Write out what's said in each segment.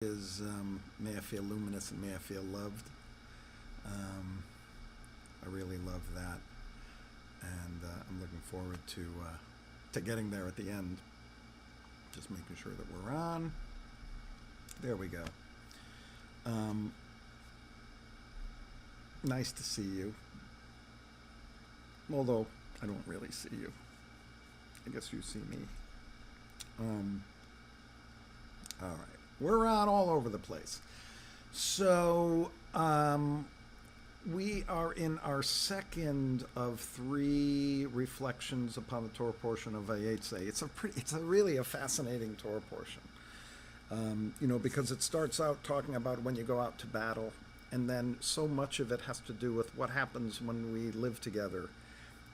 Is may I feel luminous and may I feel loved. I really love that, and I'm looking forward to getting there at the end. Just making sure that we're on. There we go. Um, Nice to see you. Although I don't really see you. I guess you see me. Um, all right. We're on all over the place. So, we are in our second of three reflections upon the Torah portion of Vayetze. It's a really a fascinating Torah portion. Because it starts out talking about when you go out to battle, and then so much of it has to do with what happens when we live together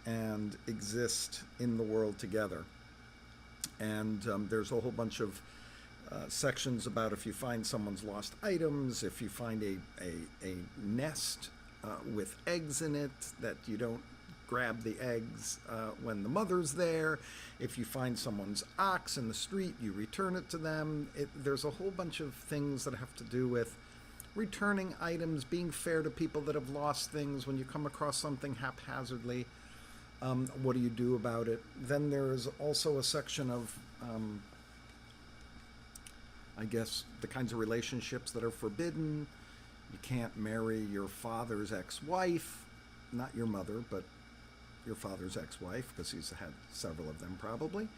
and exist in the world together. And there's a whole bunch of sections about if you find someone's lost items, if you find a nest with eggs in it, that you don't grab the eggs when the mother's there. If you find someone's ox in the street, you return it to them. There's a whole bunch of things that have to do with returning items, being fair to people that have lost things. When you come across something haphazardly, what do you do about it? Then there is also a section of I guess the kinds of relationships that are forbidden. You can't marry your father's ex-wife, not your mother, but your father's ex-wife, because he's had several of them probably.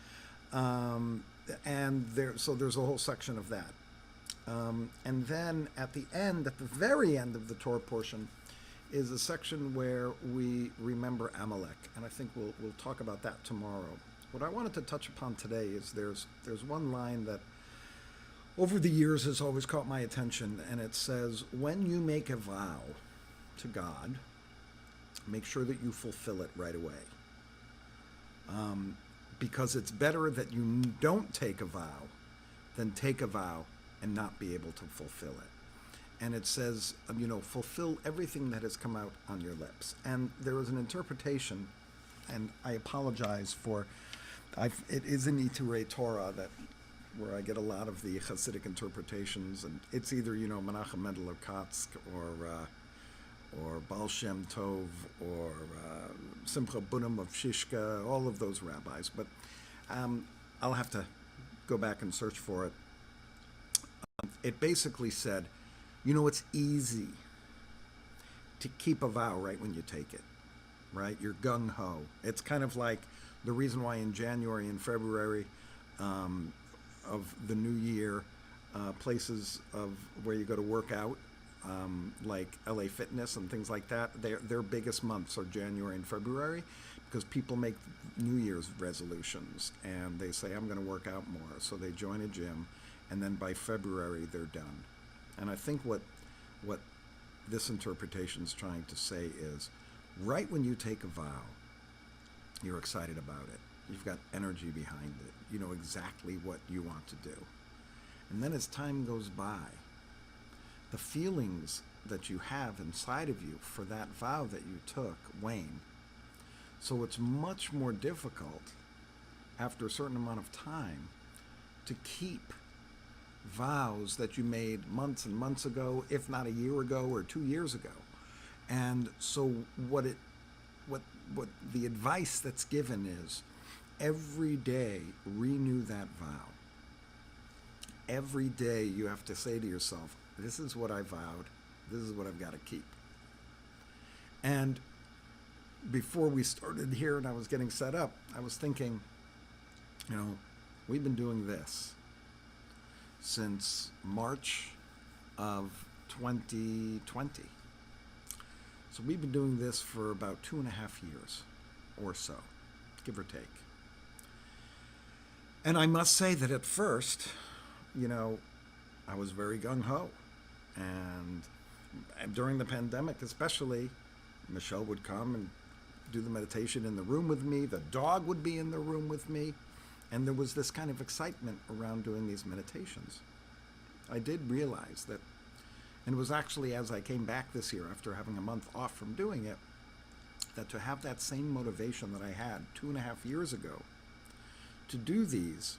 So there's a whole section of that. And then at the very end of the Torah portion, is a section where we remember Amalek, and I think we'll talk about that tomorrow. What I wanted to touch upon today is there's one line that over the years has always caught my attention, and it says, when you make a vow to God, make sure that you fulfill it right away. Because it's better that you don't take a vow than take a vow and not be able to fulfill it. And it says, fulfill everything that has come out on your lips. And there is an interpretation, and I apologize for, it is in Iturei Torah where I get a lot of the Hasidic interpretations, and it's either, Menachem Mendel of Kotzk or Baal Shem Tov or Simcha Bunim of Shishka, all of those rabbis. But I'll have to go back and search for it. It basically said, it's easy to keep a vow right when you take it, right? You're gung-ho. It's kind of like the reason why in January and February of the new year, places of where you go to work out, like LA Fitness and things like that, their biggest months are January and February, because people make New Year's resolutions and they say, I'm going to work out more. So they join a gym, and then by February they're done. And I think what this interpretation is trying to say is, right when you take a vow, you're excited about it. You've got energy behind it. You know exactly what you want to do. And then as time goes by, the feelings that you have inside of you for that vow that you took wane. So it's much more difficult after a certain amount of time to keep vows that you made months and months ago, if not a year ago or 2 years ago. And so what the advice that's given is, every day renew that vow. Every day you have to say to yourself, this is what I vowed, this is what I've got to keep. And before we started here and I was getting set up, I was thinking, we've been doing this since March of 2020. So we've been doing this for about 2.5 years or so, give or take. And I must say that at first, I was very gung-ho. And during the pandemic especially, Michelle would come and do the meditation in the room with me. The dog would be in the room with me. And there was this kind of excitement around doing these meditations. I did realize that, and it was actually as I came back this year after having a month off from doing it, that to have that same motivation that I had 2.5 years ago to do these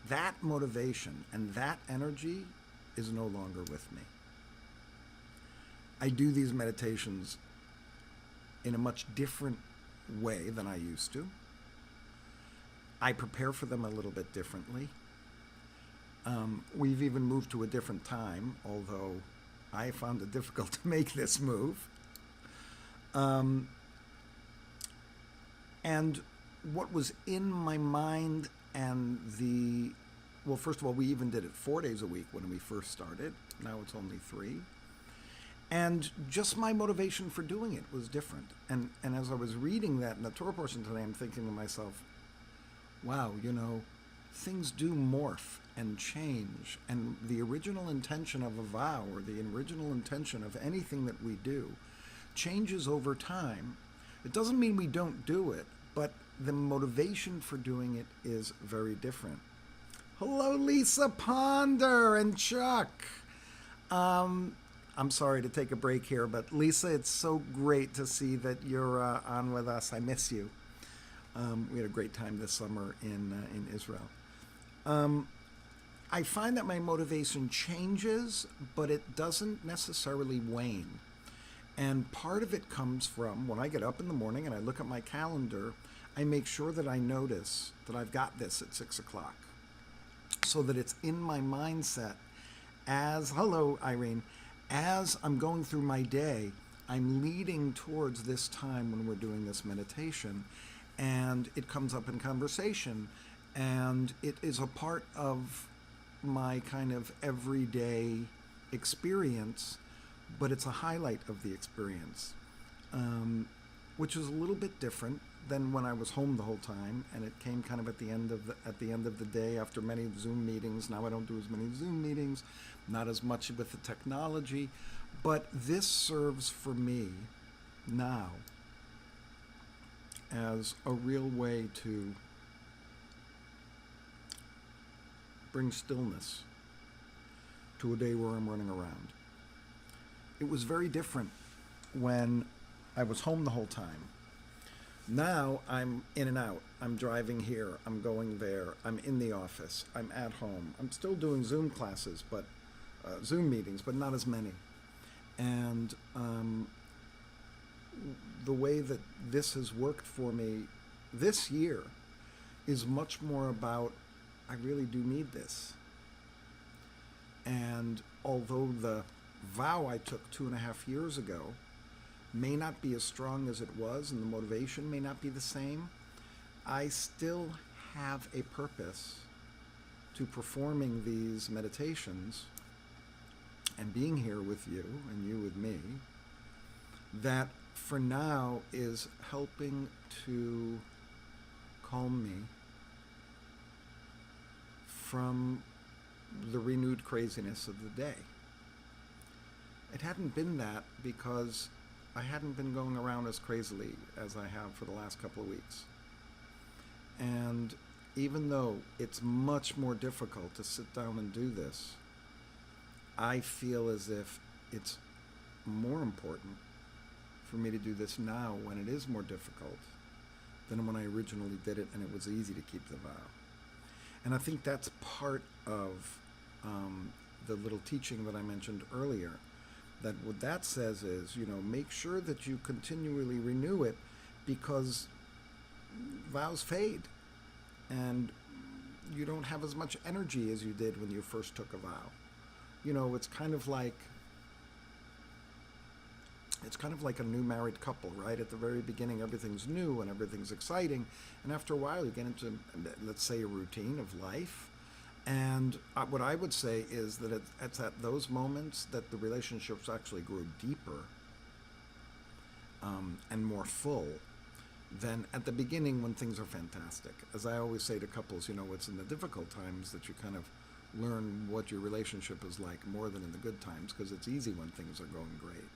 that motivation and that energy is no longer with me. I do these meditations in a much different way than I used to. I prepare for them a little bit differently. We've even moved to a different time, although I found it difficult to make this move. And what was in my mind and well, first of all, we even did it 4 days a week when we first started. Now it's only 3. And just my motivation for doing it was different. And as I was reading that in the Torah portion today, I'm thinking to myself, wow, things do morph and change. And the original intention of a vow or the original intention of anything that we do changes over time. It doesn't mean we don't do it, but the motivation for doing it is very different. Hello, Lisa Ponder and Chuck. I'm sorry to take a break here, but Lisa, it's so great to see that you're on with us. I miss you. We had a great time this summer in Israel. I find that my motivation changes, but it doesn't necessarily wane. And part of it comes from when I get up in the morning and I look at my calendar, I make sure that I notice that I've got this at 6 o'clock so that it's in my mindset hello, Irene, as I'm going through my day, I'm leading towards this time when we're doing this meditation, and it comes up in conversation, and it is a part of my kind of everyday experience, but it's a highlight of the experience, which is a little bit different than when I was home the whole time, and it came kind of at the end of the day after many Zoom meetings. Now I don't do as many Zoom meetings, not as much with the technology, but this serves for me now as a real way to bring stillness to a day where I'm running around. It was very different when I was home the whole time. Now I'm in and out. I'm driving here. I'm going there. I'm in the office. I'm at home. I'm still doing Zoom classes, but Zoom meetings, but not as many. And the way that this has worked for me this year is much more about, I really do need this. And although the vow I took 2.5 years ago may not be as strong as it was and the motivation may not be the same, I still have a purpose to performing these meditations and being here with you and you with me that for now is helping to calm me from the renewed craziness of the day. It hadn't been that because I hadn't been going around as crazily as I have for the last couple of weeks. And even though it's much more difficult to sit down and do this, I feel as if it's more important for me to do this now when it is more difficult than when I originally did it and it was easy to keep the vow. And I think that's part of the little teaching that I mentioned earlier, that what that says is, make sure that you continually renew it because vows fade and you don't have as much energy as you did when you first took a vow. It's kind of like a new married couple, right? At the very beginning, everything's new and everything's exciting. And after a while, you get into, let's say, a routine of life. And what I would say is that it's at those moments that the relationships actually grow deeper and more full than at the beginning when things are fantastic. As I always say to couples, it's in the difficult times that you kind of learn what your relationship is like more than in the good times, because it's easy when things are going great.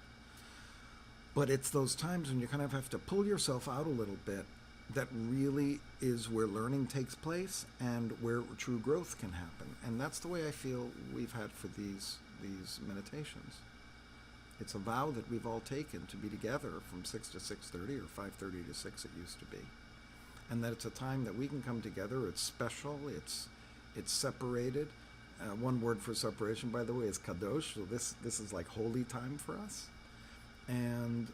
But it's those times when you kind of have to pull yourself out a little bit that really is where learning takes place and where true growth can happen. And that's the way I feel we've had for these meditations. It's a vow that we've all taken to be together from 6 to 6:30 or 5:30 to 6 it used to be. And that it's a time that we can come together. It's special. It's separated. One word for separation, by the way, is kadosh. So this is like holy time for us. And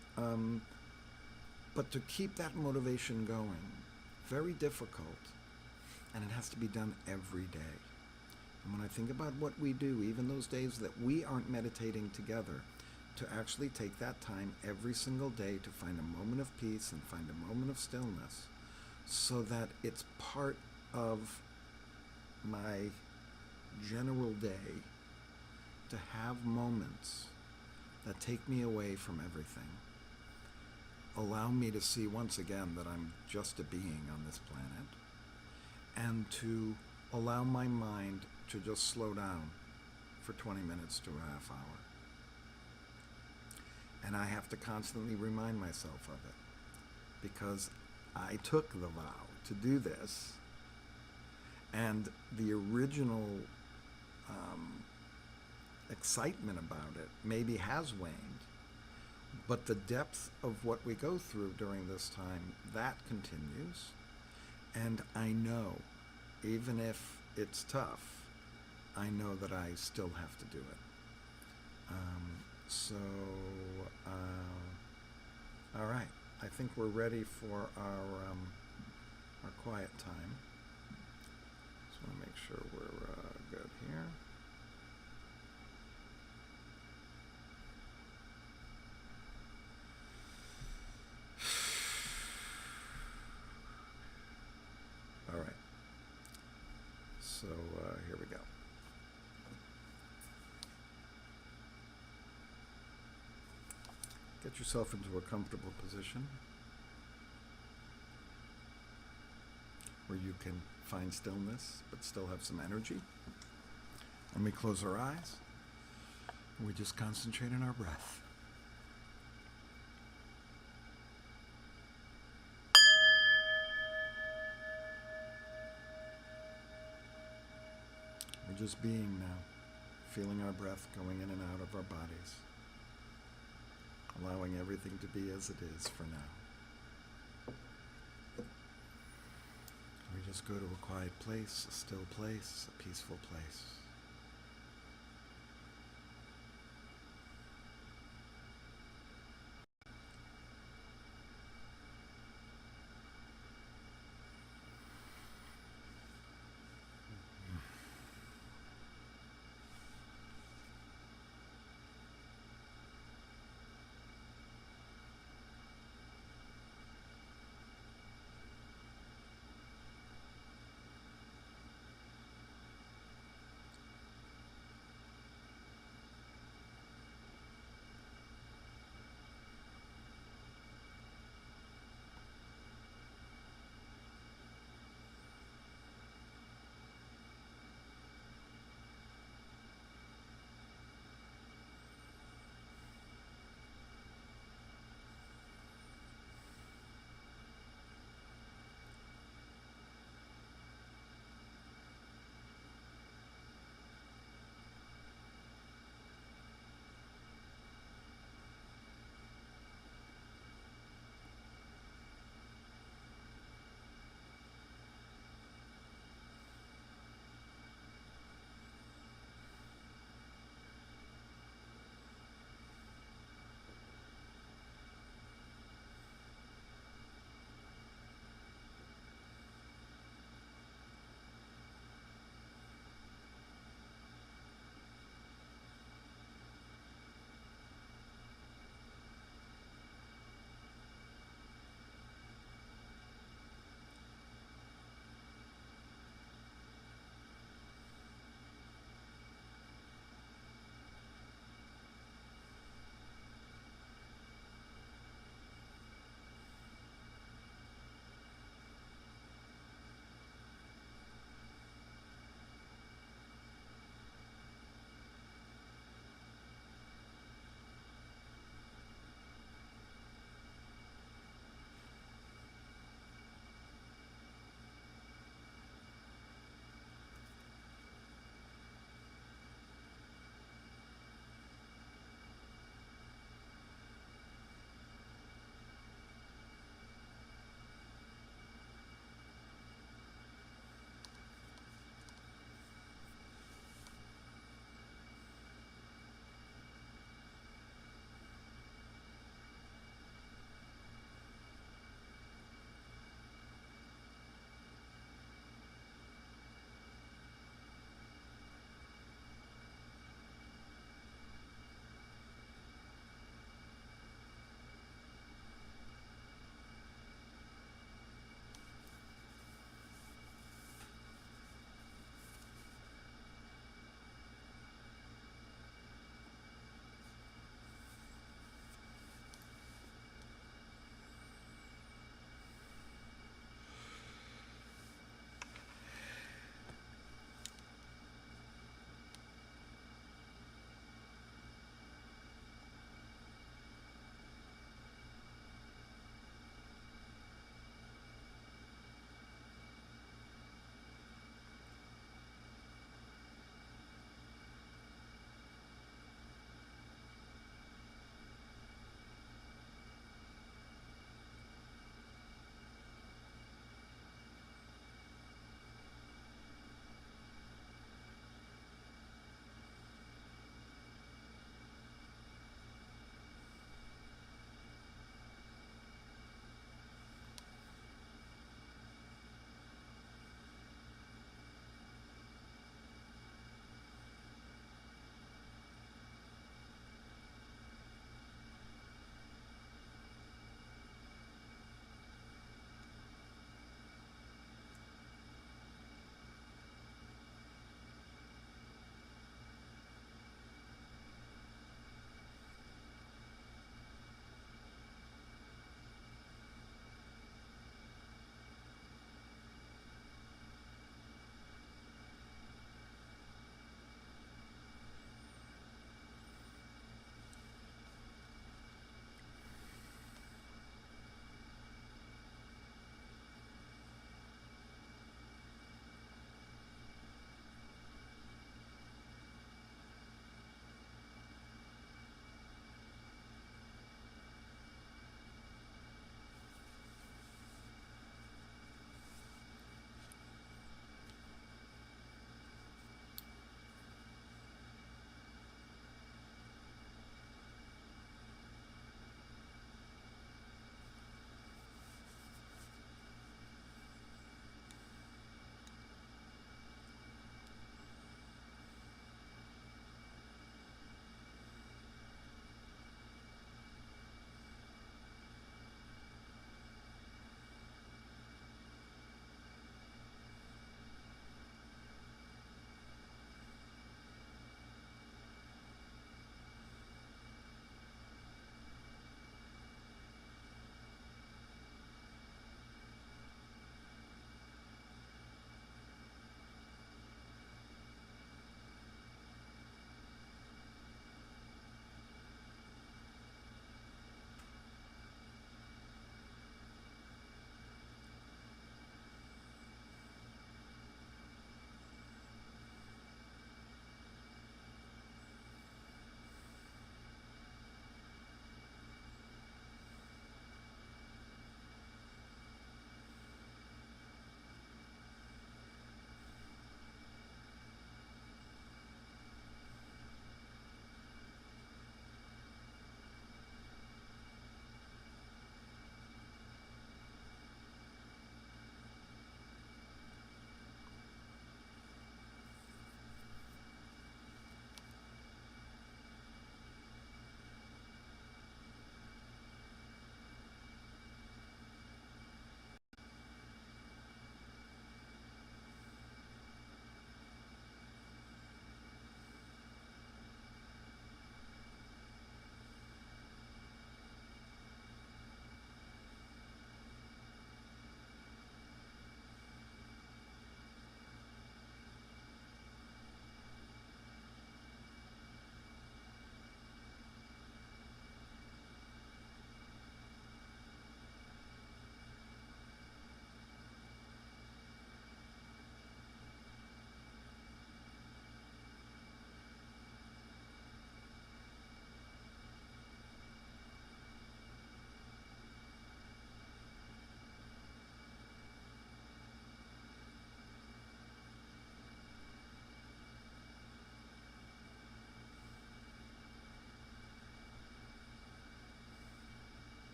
but to keep that motivation going, very difficult, and it has to be done every day. And when I think about what we do, even those days that we aren't meditating together, to actually take that time every single day to find a moment of peace and find a moment of stillness, so that it's part of my general day to have moments that take me away from everything, allow me to see once again that I'm just a being on this planet, and to allow my mind to just slow down for 20 minutes to a half hour. And I have to constantly remind myself of it, because I took the vow to do this, and the original excitement about it maybe has waned, but the depth of what we go through during this time, that continues. And I know, even if it's tough, I know that I still have to do it. All right. I think we're ready for our quiet time. Just want to make sure we're good here. All right. So here we go. Get yourself into a comfortable position where you can find stillness but still have some energy. And we close our eyes. And we just concentrate on our breath. We're just being now, feeling our breath going in and out of our bodies, allowing everything to be as it is for now. We just go to a quiet place, a still place, a peaceful place.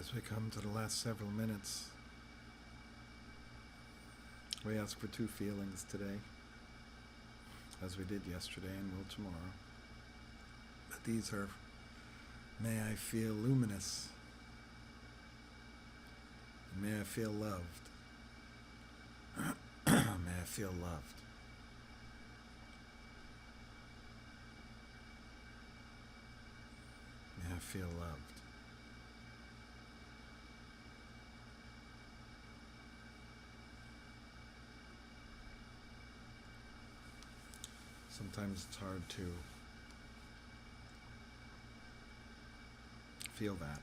As we come to the last several minutes, we ask for two feelings today, as we did yesterday and will tomorrow. But these are, may I feel luminous, and may I feel loved. May I feel loved. May I feel loved. Sometimes it's hard to feel that.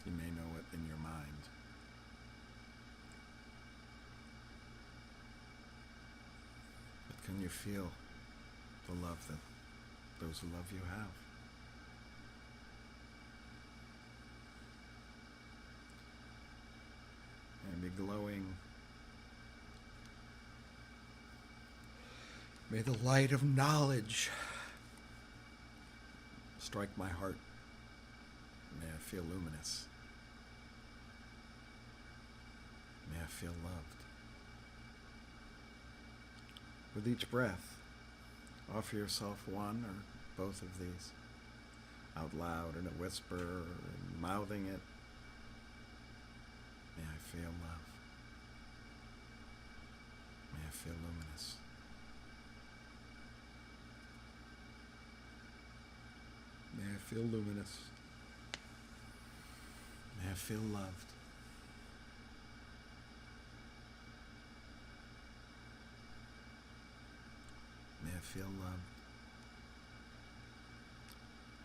You may know it in your mind. But can you feel the love that those who love you have? And be glowing. May the light of knowledge strike my heart. May I feel luminous. May I feel loved. With each breath, offer yourself one or both of these out loud in a whisper or mouthing it. May I feel love. May I feel luminous. May I feel luminous. May I feel loved. May I feel loved.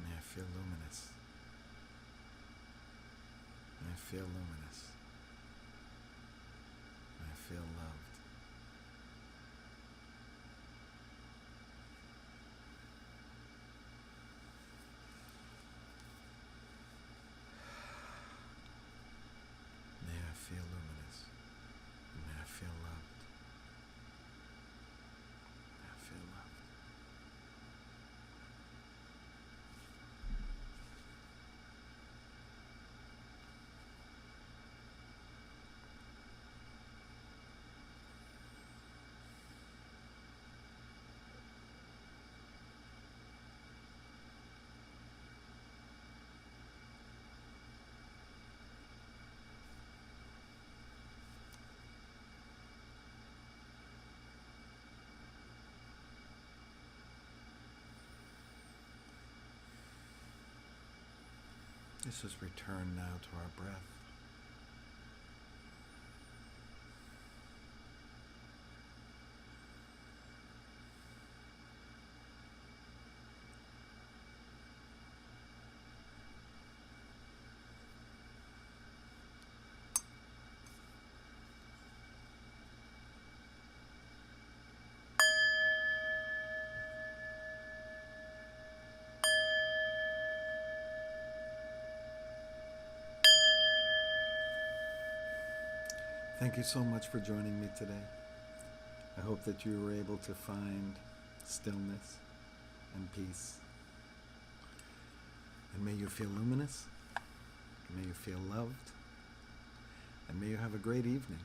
May I feel luminous. May I feel luminous. May I feel loved. May I feel luminous. May I feel loved. May I feel loved. Let's just return now to our breath. Thank you so much for joining me today. I hope that you were able to find stillness and peace. And may you feel luminous, may you feel loved, and may you have a great evening.